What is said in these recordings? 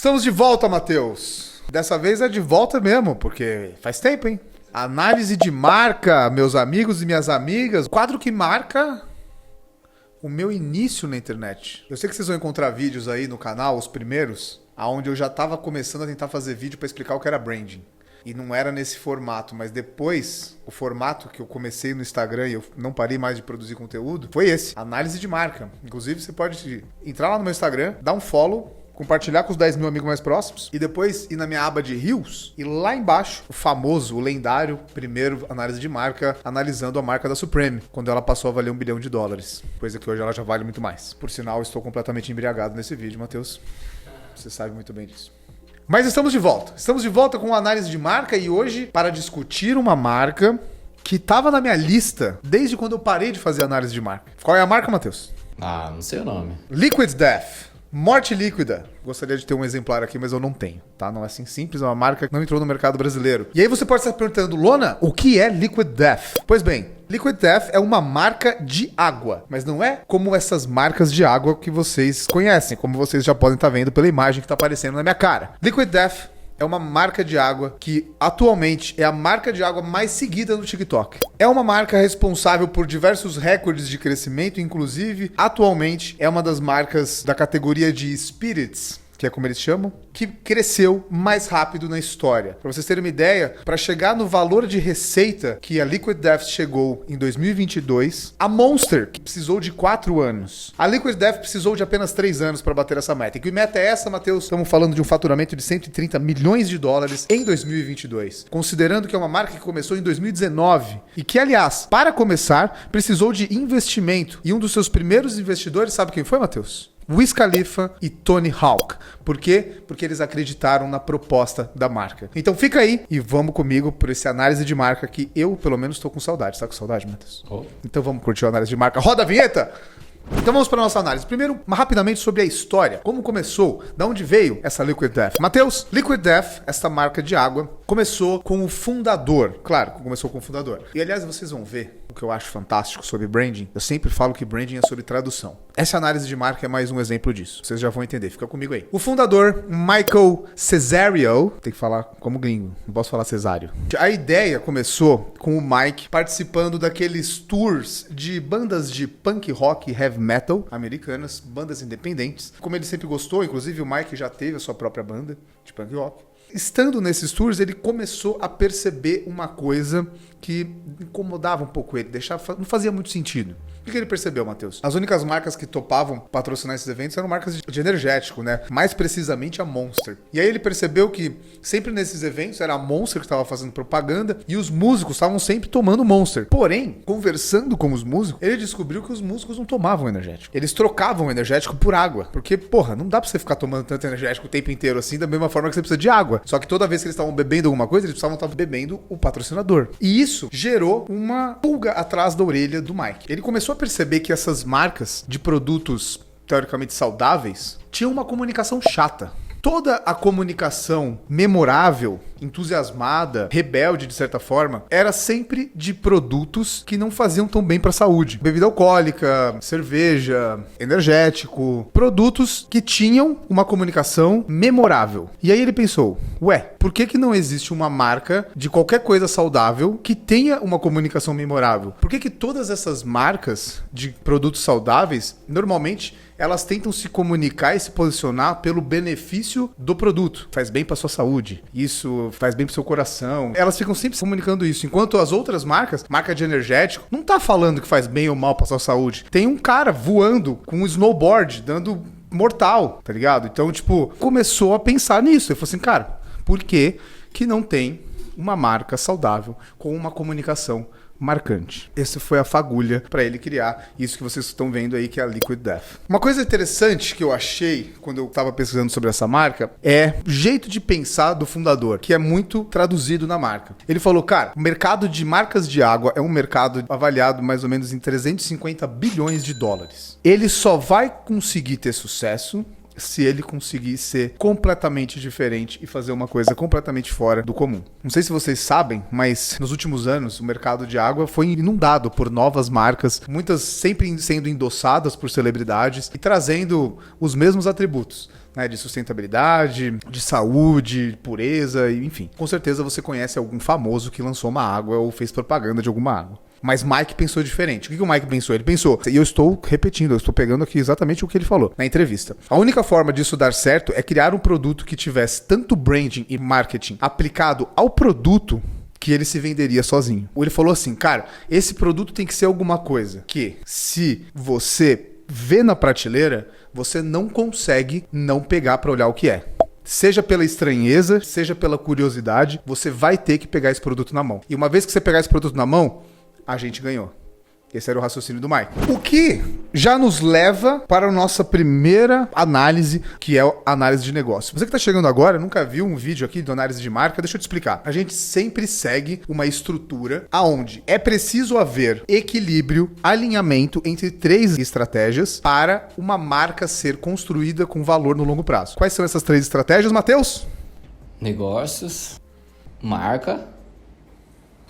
Estamos de volta, Matheus. Dessa vez é de volta mesmo, porque faz tempo, hein? Análise de marca, meus amigos e minhas amigas. Quadro que marca o meu início na internet. Eu sei que vocês vão encontrar vídeos aí no canal, os primeiros, onde eu já estava começando a tentar fazer vídeo para explicar o que era branding. E não era nesse formato, mas depois, o formato que eu comecei no Instagram e eu não parei mais de produzir conteúdo, foi esse, análise de marca. Inclusive, você pode entrar lá no meu Instagram, dar um follow, compartilhar com os 10 mil amigos mais próximos e depois ir na minha aba de Reels e lá embaixo, o famoso, o lendário primeiro análise de marca, analisando a marca da Supreme, quando ela passou a valer $1 bilhão, coisa que hoje ela já vale muito mais. Por sinal, estou completamente embriagado nesse vídeo, Matheus. Você sabe muito bem disso. Mas estamos de volta. Estamos de volta com análise de marca e hoje para discutir uma marca que estava na minha lista desde quando eu parei de fazer análise de marca. Qual é a marca, Matheus? Não sei o nome. Liquid Death. Morte líquida. Gostaria de ter um exemplar aqui, mas eu não tenho, tá? Não é assim simples, é uma marca que não entrou no mercado brasileiro. E aí você pode estar perguntando, Lona, o que é Liquid Death? Pois bem, Liquid Death é uma marca de água, mas não é como essas marcas de água que vocês conhecem, como vocês já podem estar vendo pela imagem que está aparecendo na minha cara. Liquid Death é uma marca de água que atualmente é a marca de água mais seguida no TikTok. É uma marca responsável por diversos recordes de crescimento, inclusive atualmente é uma das marcas da categoria de Spirits, que é como eles chamam, que cresceu mais rápido na história. Para vocês terem uma ideia, para chegar no valor de receita que a Liquid Death chegou em 2022, a Monster, que precisou de 4 anos. A Liquid Death precisou de apenas 3 anos para bater essa meta. E que meta é essa, Matheus? Estamos falando de um faturamento de $130 milhões em 2022. Considerando que é uma marca que começou em 2019 e que, aliás, para começar, precisou de investimento. E um dos seus primeiros investidores, sabe quem foi, Matheus? Wiz Khalifa e Tony Hawk. Por quê? Porque eles acreditaram na proposta da marca. Então fica aí e vamos comigo por essa análise de marca que eu, pelo menos, estou com saudade. Tá com saudade, Matheus? Oh. Então vamos curtir a análise de marca. Roda a vinheta! Então vamos para a nossa análise. Primeiro, rapidamente sobre a história. Como começou? Da onde veio essa Liquid Death? Matheus, Liquid Death, essa marca de água, começou com o fundador. Claro, começou com o fundador. E aliás, vocês vão ver o que eu acho fantástico sobre branding. Eu sempre falo que branding é sobre tradução. Essa análise de marca é mais um exemplo disso. Vocês já vão entender. Fica comigo aí. O fundador, Michael Cesario, tem que falar como gringo, não posso falar Cesário. A ideia começou com o Mike participando daqueles tours de bandas de punk rock e heavy metal americanas, bandas independentes. Como ele sempre gostou, inclusive o Mike já teve a sua própria banda de punk rock. Estando nesses tours, ele começou a perceber uma coisa que incomodava um pouco ele, não fazia muito sentido. O que ele percebeu, Matheus? As únicas marcas que topavam patrocinar esses eventos eram marcas de energético, né? Mais precisamente a Monster. E aí ele percebeu que sempre nesses eventos era a Monster que estava fazendo propaganda e os músicos estavam sempre tomando Monster. Porém, conversando com os músicos, ele descobriu que os músicos não tomavam energético. Eles trocavam energético por água. Porque, porra, não dá pra você ficar tomando tanto energético o tempo inteiro assim, da mesma forma que você precisa de água. Só que toda vez que eles estavam bebendo alguma coisa, eles precisavam estar bebendo o patrocinador. E isso gerou uma pulga atrás da orelha do Mike. Ele começou a perceber que essas marcas de produtos teoricamente saudáveis tinham uma comunicação chata. Toda a comunicação memorável, entusiasmada, rebelde de certa forma, era sempre de produtos que não faziam tão bem para a saúde. Bebida alcoólica, cerveja, energético, produtos que tinham uma comunicação memorável. E aí ele pensou, por que não existe uma marca de qualquer coisa saudável que tenha uma comunicação memorável? Por que todas essas marcas de produtos saudáveis, normalmente, elas tentam se comunicar e se posicionar pelo benefício do produto. Faz bem para sua saúde. Isso faz bem pro seu coração. Elas ficam sempre se comunicando isso. Enquanto as outras marcas, marca de energético, não tá falando que faz bem ou mal pra sua saúde. Tem um cara voando com um snowboard, dando mortal, tá ligado? Então, começou a pensar nisso. Ele falou assim, cara, por que não tem uma marca saudável com uma comunicação marcante? Essa foi a fagulha para ele criar isso que vocês estão vendo aí, que é a Liquid Death. Uma coisa interessante que eu achei quando eu estava pesquisando sobre essa marca é o jeito de pensar do fundador, que é muito traduzido na marca. Ele falou, cara, o mercado de marcas de água é um mercado avaliado mais ou menos em $350 bilhões. Ele só vai conseguir ter sucesso se ele conseguir ser completamente diferente e fazer uma coisa completamente fora do comum. Não sei se vocês sabem, mas nos últimos anos o mercado de água foi inundado por novas marcas, muitas sempre sendo endossadas por celebridades e trazendo os mesmos atributos. né, de sustentabilidade, de saúde, pureza, enfim. Com certeza você conhece algum famoso que lançou uma água ou fez propaganda de alguma água. Mas Mike pensou diferente. O que o Mike pensou? Ele pensou, e eu estou repetindo, eu estou pegando aqui exatamente o que ele falou na entrevista. A única forma disso dar certo é criar um produto que tivesse tanto branding e marketing aplicado ao produto que ele se venderia sozinho. Ele falou assim, cara, esse produto tem que ser alguma coisa que, se você vê na prateleira, você não consegue não pegar para olhar o que é. Seja pela estranheza, seja pela curiosidade, você vai ter que pegar esse produto na mão. E uma vez que você pegar esse produto na mão, a gente ganhou. Esse era o raciocínio do Mike. O que já nos leva para a nossa primeira análise, que é a análise de negócio. Você que está chegando agora, nunca viu um vídeo aqui de análise de marca, deixa eu te explicar. A gente sempre segue uma estrutura aonde é preciso haver equilíbrio, alinhamento entre 3 estratégias para uma marca ser construída com valor no longo prazo. Quais são essas 3 estratégias, Matheus? Negócios, marca,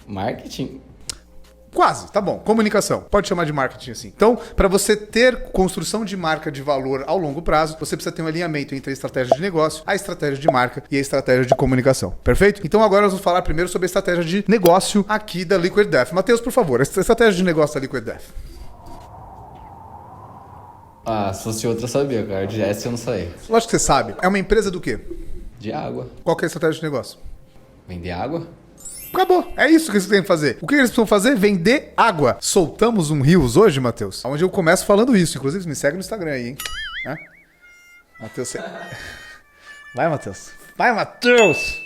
marketing. Quase, tá bom. Comunicação. Pode chamar de marketing assim. Então, para você ter construção de marca de valor ao longo prazo, você precisa ter um alinhamento entre a estratégia de negócio, a estratégia de marca e a estratégia de comunicação. Perfeito? Então, agora nós vamos falar primeiro sobre a estratégia de negócio aqui da Liquid Death. Matheus, por favor, a estratégia de negócio da Liquid Death. Ah, se fosse outra eu sabia, cara. De essa eu não sei. Lógico que você sabe. É uma empresa do quê? De água. Qual que é a estratégia de negócio? Vender água? Acabou. É isso que eles têm que fazer. O que eles precisam fazer? Vender água. Soltamos um rios hoje, Matheus, onde eu começo falando isso. Inclusive, me segue no Instagram aí, hein? Matheus, vai, Matheus. Vai, Matheus!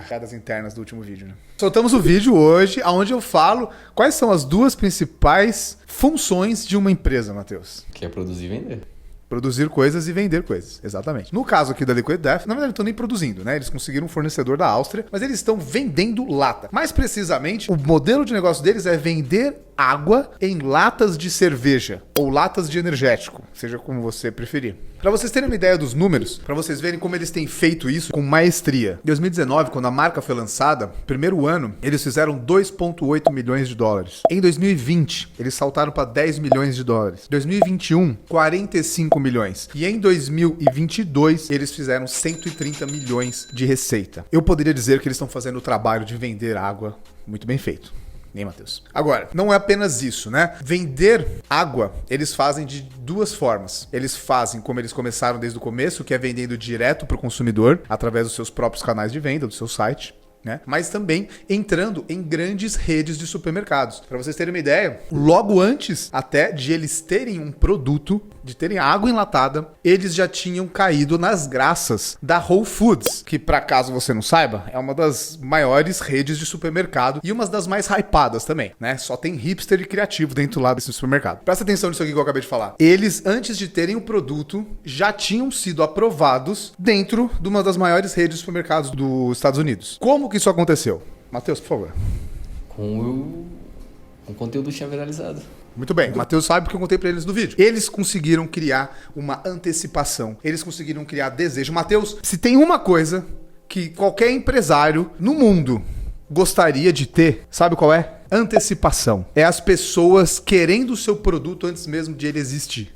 Piadas internas do último vídeo, né? Soltamos o vídeo hoje, onde eu falo quais são as 2 principais funções de uma empresa, Matheus. Que é produzir e vender. Produzir coisas e vender coisas, exatamente. No caso aqui da Liquid Death, na verdade não estão nem produzindo, né? Eles conseguiram um fornecedor da Áustria, mas eles estão vendendo lata. Mais precisamente, o modelo de negócio deles é vender água em latas de cerveja ou latas de energético, seja como você preferir. Para vocês terem uma ideia dos números, para vocês verem como eles têm feito isso com maestria. Em 2019, quando a marca foi lançada, primeiro ano, eles fizeram 2,8 milhões de dólares. Em 2020, eles saltaram para 10 milhões de dólares. Em 2021, 45 milhões. E em 2022, eles fizeram 130 milhões de receita. Eu poderia dizer que eles estão fazendo o trabalho de vender água muito bem feito. Nem, Matheus. Agora, não é apenas isso, né? Vender água, eles fazem de 2 formas. Eles fazem como eles começaram desde o começo, que é vendendo direto para o consumidor, através dos seus próprios canais de venda, do seu site, né? Mas também entrando em grandes redes de supermercados. Para vocês terem uma ideia, logo antes até de eles terem um produto, de terem água enlatada, eles já tinham caído nas graças da Whole Foods, que, para caso você não saiba, é uma das maiores redes de supermercado e uma das mais hypadas também, né? Só tem hipster e criativo dentro lá desse supermercado. Presta atenção nisso aqui que eu acabei de falar. Eles, antes de terem o produto, já tinham sido aprovados dentro de uma das maiores redes de supermercados dos Estados Unidos. Como que isso aconteceu? Matheus, por favor. Com o conteúdo tinha viralizado. Muito bem, o Matheus sabe porque eu contei pra eles no vídeo. Eles conseguiram criar uma antecipação. Eles conseguiram criar desejo. Matheus, se tem uma coisa que qualquer empresário no mundo gostaria de ter, sabe qual é? Antecipação. É as pessoas querendo o seu produto antes mesmo de ele existir.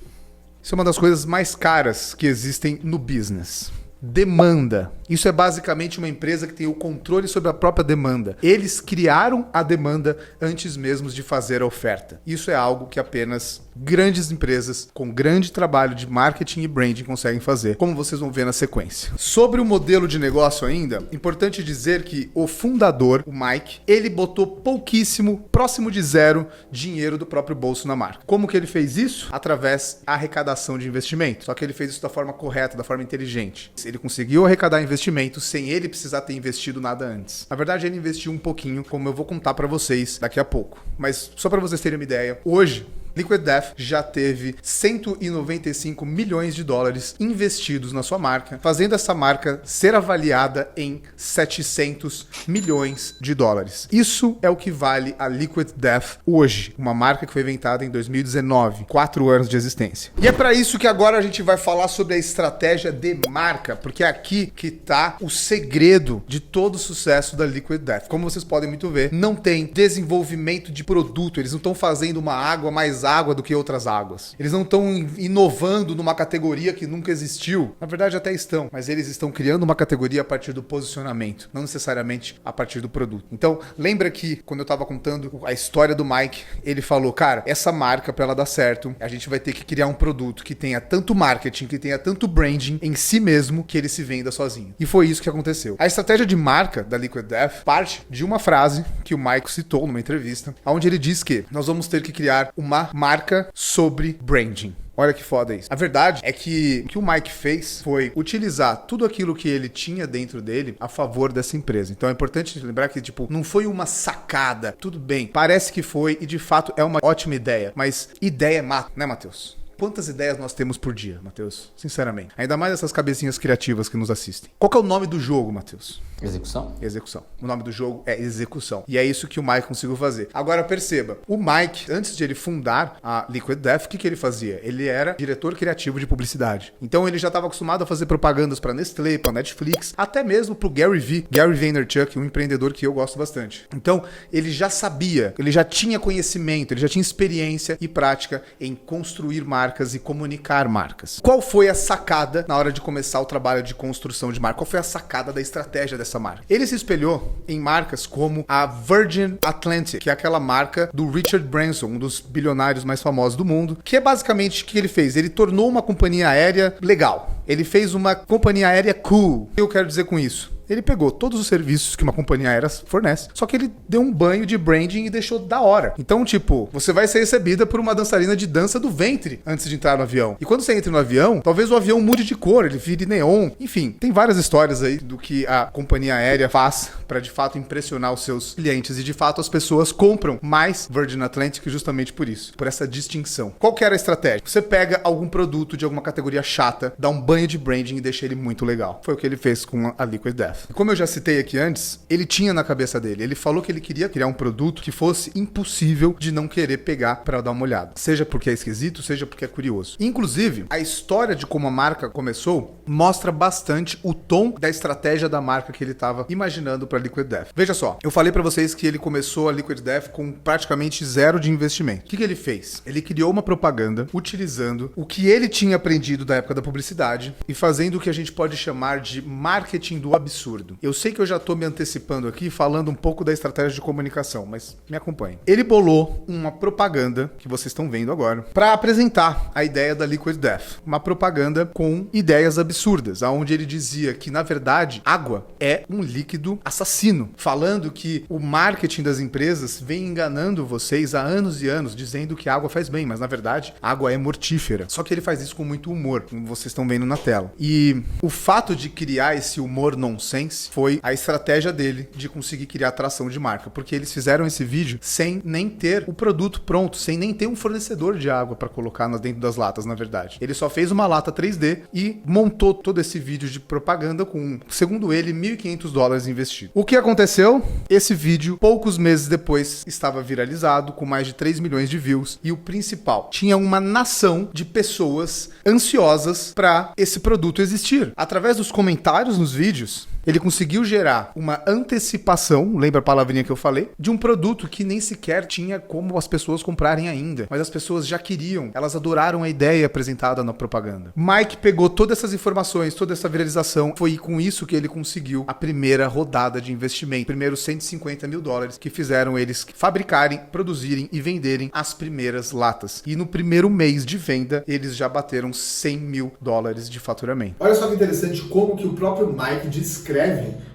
Isso é uma das coisas mais caras que existem no business. Demanda. Isso é basicamente uma empresa que tem o controle sobre a própria demanda. Eles criaram a demanda antes mesmo de fazer a oferta. Isso é algo que apenas grandes empresas com grande trabalho de marketing e branding conseguem fazer, como vocês vão ver na sequência. Sobre o modelo de negócio ainda, importante dizer que o fundador, o Mike, ele botou pouquíssimo, próximo de zero, dinheiro do próprio bolso na marca. Como que ele fez isso? Através da arrecadação de investimento. Só que ele fez isso da forma correta, da forma inteligente. Ele conseguiu arrecadar investimento sem ele precisar ter investido nada antes. Na verdade, ele investiu um pouquinho, como eu vou contar para vocês daqui a pouco. Mas só para vocês terem uma ideia, hoje Liquid Death já teve 195 milhões de dólares investidos na sua marca, fazendo essa marca ser avaliada em 700 milhões de dólares. Isso é o que vale a Liquid Death hoje, uma marca que foi inventada em 2019, 4 anos de existência. E é para isso que agora a gente vai falar sobre a estratégia de marca, porque é aqui que tá o segredo de todo o sucesso da Liquid Death. Como vocês podem muito ver, não tem desenvolvimento de produto, eles não estão fazendo uma água mais água do que outras águas. Eles não estão inovando numa categoria que nunca existiu. Na verdade até estão, mas eles estão criando uma categoria a partir do posicionamento, não necessariamente a partir do produto. Então, lembra que quando eu estava contando a história do Mike, ele falou, cara, essa marca para ela dar certo, a gente vai ter que criar um produto que tenha tanto marketing, que tenha tanto branding em si mesmo, que ele se venda sozinho. E foi isso que aconteceu. A estratégia de marca da Liquid Death parte de uma frase que o Mike citou numa entrevista, onde ele diz que nós vamos ter que criar uma marca sobre branding. Olha que foda isso. A verdade é que o que o Mike fez foi utilizar tudo aquilo que ele tinha dentro dele a favor dessa empresa. Então é importante lembrar que, tipo, não foi uma sacada. Tudo bem, parece que foi e de fato é uma ótima ideia. Mas ideia mata, né, Matheus? Quantas ideias nós temos por dia, Matheus? Sinceramente. Ainda mais essas cabecinhas criativas que nos assistem. Qual que é o nome do jogo, Matheus? Execução? Execução. O nome do jogo é Execução. E é isso que o Mike conseguiu fazer. Agora perceba, o Mike, antes de ele fundar a Liquid Death, o que ele fazia? Ele era diretor criativo de publicidade. Então ele já estava acostumado a fazer propagandas para Nestlé, para Netflix, até mesmo para o Gary Vaynerchuk, um empreendedor que eu gosto bastante. Então ele já sabia, ele já tinha conhecimento, ele já tinha experiência e prática em construir marcas e comunicar marcas. Qual foi a sacada na hora de começar o trabalho de construção de marca? Qual foi a sacada da estratégia dessa marca? Ele se espelhou em marcas como a Virgin Atlantic, que é aquela marca do Richard Branson, um dos bilionários mais famosos do mundo, que é basicamente o que ele fez? Ele tornou uma companhia aérea legal. Ele fez uma companhia aérea cool. O que eu quero dizer com isso? Ele pegou todos os serviços que uma companhia aérea fornece, só que ele deu um banho de branding e deixou da hora. Então, tipo, você vai ser recebida por uma dançarina de dança do ventre antes de entrar no avião. E quando você entra no avião, talvez o avião mude de cor, ele vire neon. Enfim, tem várias histórias aí do que a companhia aérea faz para de fato impressionar os seus clientes. E de fato as pessoas compram mais Virgin Atlantic justamente por isso, por essa distinção. Qual que era a estratégia? Você pega algum produto de alguma categoria chata, dá um banho de branding e deixa ele muito legal. Foi o que ele fez com a Liquid Death. Como eu já citei aqui antes, ele tinha na cabeça dele, ele falou que ele queria criar um produto que fosse impossível de não querer pegar para dar uma olhada. Seja porque é esquisito, seja porque é curioso. Inclusive, a história de como a marca começou mostra bastante o tom da estratégia da marca que ele estava imaginando para Liquid Death. Veja só, eu falei para vocês que ele começou a Liquid Death com praticamente zero de investimento. O que ele fez? Ele criou uma propaganda utilizando o que ele tinha aprendido da época da publicidade e fazendo o que a gente pode chamar de marketing do absurdo. Eu sei que eu já tô me antecipando aqui falando um pouco da estratégia de comunicação, mas me acompanhe. Ele bolou uma propaganda, que vocês estão vendo agora, para apresentar a ideia da Liquid Death. Uma propaganda com ideias absurdas, onde ele dizia que, na verdade, água é um líquido assassino. Falando que o marketing das empresas vem enganando vocês há anos e anos, dizendo que a água faz bem, mas, na verdade, a água é mortífera. Só que ele faz isso com muito humor, como vocês estão vendo na tela. E o fato de criar esse humor nonsense foi a estratégia dele de conseguir criar atração de marca, porque eles fizeram esse vídeo sem nem ter o produto pronto, sem nem ter um fornecedor de água para colocar dentro das latas, na verdade. Ele só fez uma lata 3D e montou todo esse vídeo de propaganda com, segundo ele, $1.500 investido. O que aconteceu? Esse vídeo, poucos meses depois, estava viralizado, com mais de 3 milhões de views, e o principal, tinha uma nação de pessoas ansiosas para esse produto existir. Através dos comentários nos vídeos, ele conseguiu gerar uma antecipação, lembra a palavrinha que eu falei, de um produto que nem sequer tinha como as pessoas comprarem ainda. Mas as pessoas já queriam, elas adoraram a ideia apresentada na propaganda. Mike pegou todas essas informações, toda essa viralização, foi com isso que ele conseguiu a primeira rodada de investimento. Primeiros $150 mil que fizeram eles fabricarem, produzirem e venderem as primeiras latas. E no primeiro mês de venda, eles já bateram $100 mil de faturamento. Olha só que interessante como que o próprio Mike descreve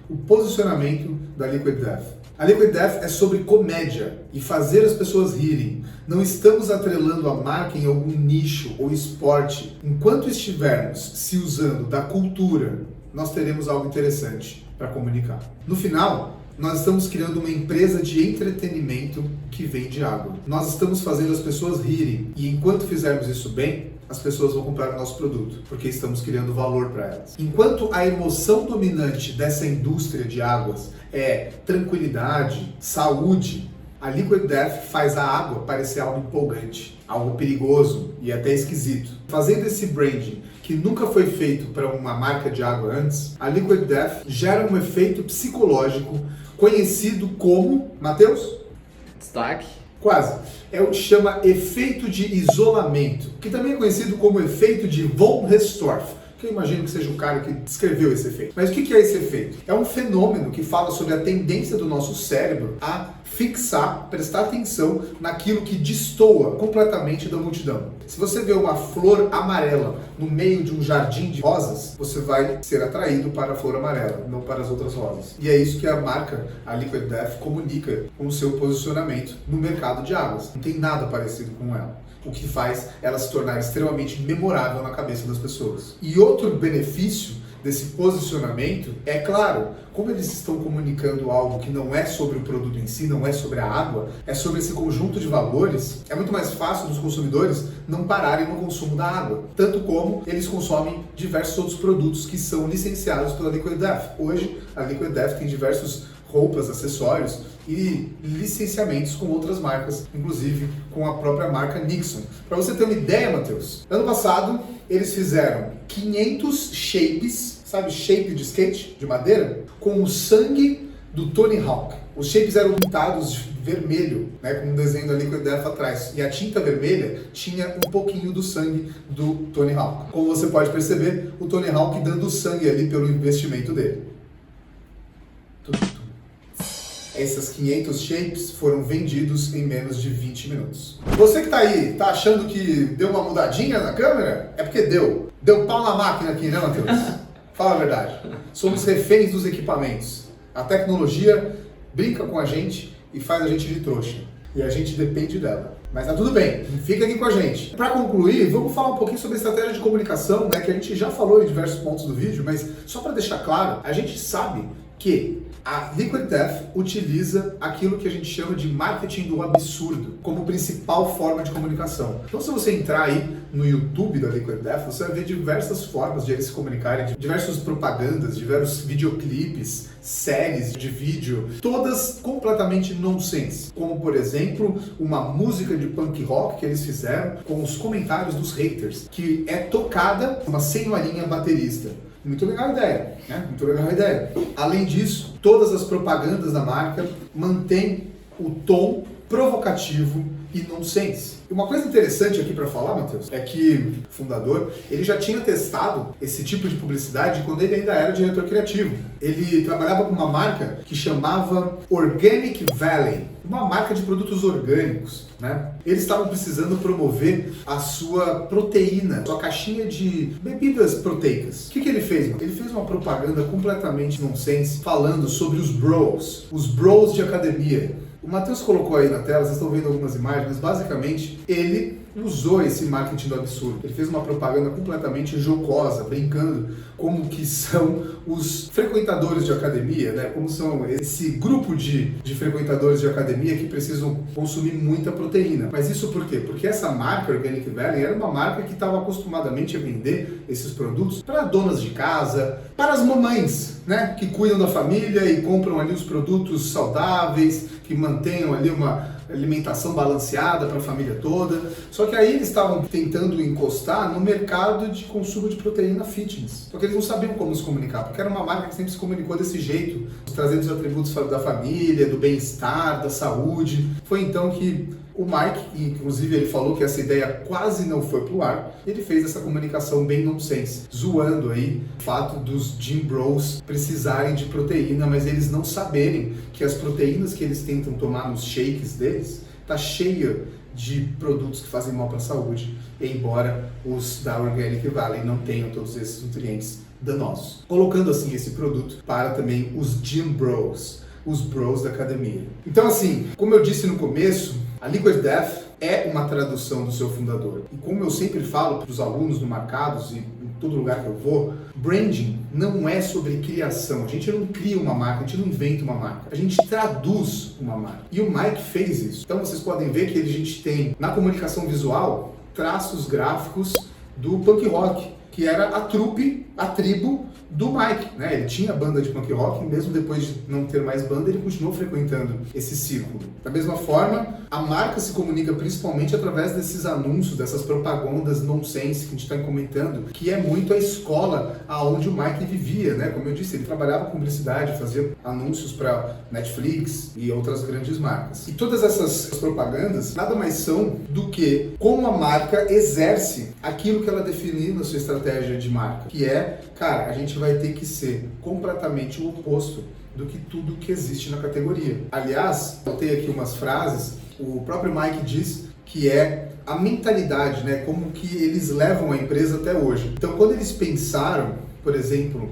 o posicionamento da Liquid Death. A Liquid Death é sobre comédia e fazer as pessoas rirem. Não estamos atrelando a marca em algum nicho ou esporte. Enquanto estivermos se usando da cultura, nós teremos algo interessante para comunicar. No final, nós estamos criando uma empresa de entretenimento que vende água. Nós estamos fazendo as pessoas rirem e enquanto fizermos isso bem, as pessoas vão comprar o nosso produto, porque estamos criando valor para elas. Enquanto a emoção dominante dessa indústria de águas é tranquilidade, saúde, a Liquid Death faz a água parecer algo empolgante, algo perigoso e até esquisito. Fazendo esse branding que nunca foi feito para uma marca de água antes, a Liquid Death gera um efeito psicológico conhecido como, Matheus? Destaque. Quase. É o que chama efeito de isolamento, que também é conhecido como efeito de von Restorff, que eu imagino que seja o cara que descreveu esse efeito. Mas o que é esse efeito? É um fenômeno que fala sobre a tendência do nosso cérebro a fixar, prestar atenção naquilo que destoa completamente da multidão. Se você vê uma flor amarela no meio de um jardim de rosas, você vai ser atraído para a flor amarela, não para as outras rosas. E é isso que a marca, a Liquid Death, comunica com o seu posicionamento no mercado de águas. Não tem nada parecido com ela. O que faz ela se tornar extremamente memorável na cabeça das pessoas. E outro benefício desse posicionamento é, claro, como eles estão comunicando algo que não é sobre o produto em si, não é sobre a água, é sobre esse conjunto de valores, é muito mais fácil dos consumidores não pararem no consumo da água, tanto como eles consomem diversos outros produtos que são licenciados pela Liquid Death. Hoje, a Liquid Death tem diversos roupas, acessórios e licenciamentos com outras marcas, inclusive com a própria marca Nixon. Para você ter uma ideia, Matheus, ano passado eles fizeram 500 shapes, sabe, shape de skate, de madeira, com o sangue do Tony Hawk. Os shapes eram pintados de vermelho, né, com um desenho da Liquid Death atrás. E a tinta vermelha tinha um pouquinho do sangue do Tony Hawk. Como você pode perceber, o Tony Hawk dando sangue ali pelo investimento dele. Essas 500 shapes foram vendidos em menos de 20 minutos. Você que tá aí, tá achando que deu uma mudadinha na câmera? É porque deu. Deu pau na máquina aqui, né, Matheus? Fala a verdade. Somos reféns dos equipamentos. A tecnologia brinca com a gente e faz a gente de trouxa. E a gente depende dela. Mas tá tudo bem, fica aqui com a gente. Para concluir, vamos falar um pouquinho sobre a estratégia de comunicação, né, que a gente já falou em diversos pontos do vídeo, mas só para deixar claro, a gente sabe que a Liquid Death utiliza aquilo que a gente chama de marketing do absurdo como principal forma de comunicação. Então, se você entrar aí no YouTube da Liquid Death, você vai ver diversas formas de eles se comunicarem, diversas propagandas, diversos videoclipes, séries de vídeo, todas completamente nonsense. Como, por exemplo, uma música de punk rock que eles fizeram com os comentários dos haters, que é tocada uma senhorinha baterista. Muito legal a ideia, né? Muito legal a ideia. Além disso, todas as propagandas da marca mantêm o tom provocativo e nonsense. E uma coisa interessante aqui para falar, Matheus, é que o fundador, ele já tinha testado esse tipo de publicidade quando ele ainda era diretor criativo. Ele trabalhava com uma marca que chamava Organic Valley, uma marca de produtos orgânicos, né? Eles estavam precisando promover a sua proteína, sua caixinha de bebidas proteicas. O que ele fez, mano? Ele fez uma propaganda completamente nonsense, falando sobre os bros de academia. O Matheus colocou aí na tela, vocês estão vendo algumas imagens, mas basicamente ele usou esse marketing do absurdo. Ele fez uma propaganda completamente jocosa, brincando como que são os frequentadores de academia, né? Como são esse grupo de frequentadores de academia que precisam consumir muita proteína. Mas isso por quê? Porque essa marca Organic Valley era uma marca que estava acostumadamente a vender esses produtos para donas de casa, para as mamães, né? Que cuidam da família e compram ali os produtos saudáveis, que mantenham ali uma alimentação balanceada para a família toda. Só que aí eles estavam tentando encostar no mercado de consumo de proteína fitness. Só que eles não sabiam como se comunicar, porque era uma marca que sempre se comunicou desse jeito, trazendo os atributos da família, do bem-estar, da saúde. Foi então que o Mike, inclusive ele falou que essa ideia quase não foi pro ar, ele fez essa comunicação bem nonsense, zoando aí o fato dos Gym Bros precisarem de proteína, mas eles não saberem que as proteínas que eles tentam tomar nos shakes deles tá cheia de produtos que fazem mal para a saúde, embora os da Organic Valley não tenham todos esses nutrientes danosos. Colocando assim esse produto para também os Gym Bros, os bros da academia. Então assim, como eu disse no começo, a Liquid Death é uma tradução do seu fundador. E como eu sempre falo para os alunos no Marcados e em todo lugar que eu vou, branding não é sobre criação. A gente não cria uma marca, a gente não inventa uma marca. A gente traduz uma marca. E o Mike fez isso. Então vocês podem ver que a gente tem na comunicação visual traços gráficos do punk rock, que era a trupe, a tribo do Mike, né? Ele tinha banda de punk rock, e mesmo depois de não ter mais banda, ele continuou frequentando esse círculo. Da mesma forma, a marca se comunica principalmente através desses anúncios, dessas propagandas nonsense que a gente está comentando, que é muito a escola aonde o Mike vivia, né? Como eu disse, ele trabalhava com publicidade, fazia anúncios para Netflix e outras grandes marcas. E todas essas propagandas nada mais são do que como a marca exerce aquilo que ela definiu na sua estratégia de marca, que é, cara, a gente vai ter que ser completamente o oposto do que tudo que existe na categoria. Aliás, eu tenho aqui umas frases, o próprio Mike diz que é a mentalidade, né, como que eles levam a empresa até hoje. Então, quando eles pensaram, por exemplo,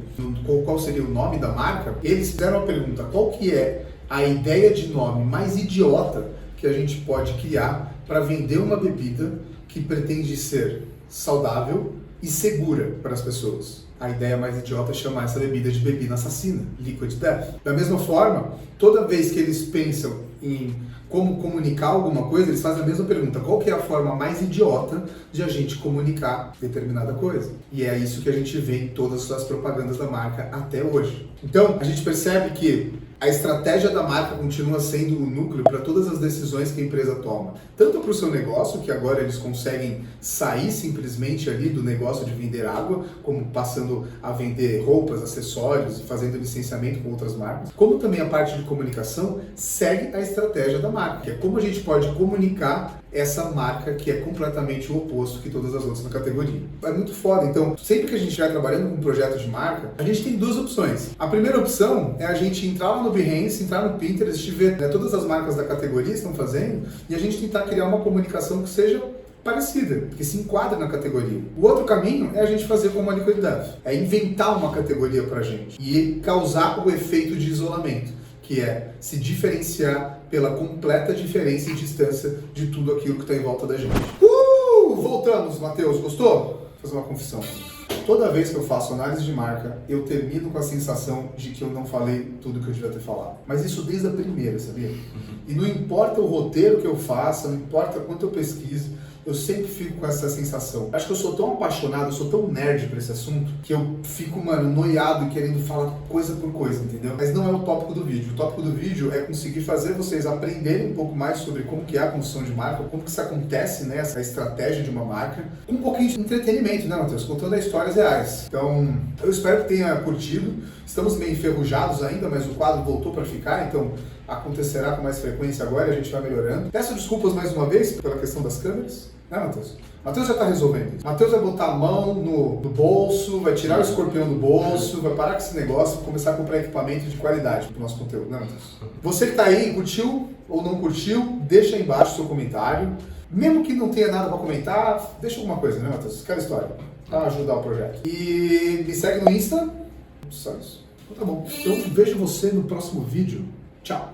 qual seria o nome da marca, eles fizeram a pergunta, qual que é a ideia de nome mais idiota que a gente pode criar para vender uma bebida que pretende ser saudável e segura para as pessoas. A ideia mais idiota é chamar essa bebida de bebida assassina, Liquid Death. Da mesma forma, toda vez que eles pensam em como comunicar alguma coisa, eles fazem a mesma pergunta. Qual que é a forma mais idiota de a gente comunicar determinada coisa? E é isso que a gente vê em todas as propagandas da marca até hoje. Então, a gente percebe que a estratégia da marca continua sendo o núcleo para todas as decisões que a empresa toma. Tanto para o seu negócio, que agora eles conseguem sair simplesmente ali do negócio de vender água, como passando a vender roupas, acessórios e fazendo licenciamento com outras marcas, como também a parte de comunicação segue a estratégia da marca, que é como a gente pode comunicar essa marca que é completamente o oposto que todas as outras na categoria. É muito foda. Então, sempre que a gente vai trabalhando com um projeto de marca, a gente tem duas opções. A primeira opção é a gente entrar lá no Behance, entrar no Pinterest e ver, né, todas as marcas da categoria estão fazendo e a gente tentar criar uma comunicação que seja parecida, que se enquadre na categoria. O outro caminho é a gente fazer como a Liquid Death, é inventar uma categoria pra gente e causar o efeito de isolamento, que é se diferenciar pela completa diferença e distância de tudo aquilo que está em volta da gente. Voltamos, Matheus. Gostou? Vou fazer uma confissão. Toda vez que eu faço análise de marca, eu termino com a sensação de que eu não falei tudo que eu devia ter falado. Mas isso desde a primeira, sabia? E não importa o roteiro que eu faça, não importa quanto eu pesquiso, eu sempre fico com essa sensação. Acho que eu sou tão apaixonado, eu sou tão nerd pra esse assunto, que eu fico, mano, noiado e querendo falar coisa por coisa, entendeu? Mas não é o tópico do vídeo. O tópico do vídeo é conseguir fazer vocês aprenderem um pouco mais sobre como que é a construção de marca, como que isso acontece, né, essa estratégia de uma marca, com um pouquinho de entretenimento, né, Matheus? Contando as histórias reais. Então, eu espero que tenha curtido. Estamos meio enferrujados ainda, mas o quadro voltou pra ficar, então acontecerá com mais frequência agora e a gente vai melhorando. Peço desculpas mais uma vez pela questão das câmeras, né, Matheus? Matheus já tá resolvendo isso. Matheus vai botar a mão no bolso, vai tirar o escorpião do bolso, vai parar com esse negócio e começar a comprar equipamento de qualidade pro nosso conteúdo, né, Matheus? Você que tá aí, curtiu ou não curtiu, deixa aí embaixo o seu comentário. Mesmo que não tenha nada pra comentar, deixa alguma coisa, né, Matheus? Aquela história, pra ajudar o projeto. E me segue no Insta. Só isso. Então tá bom. Eu vejo você no próximo vídeo. Tchau.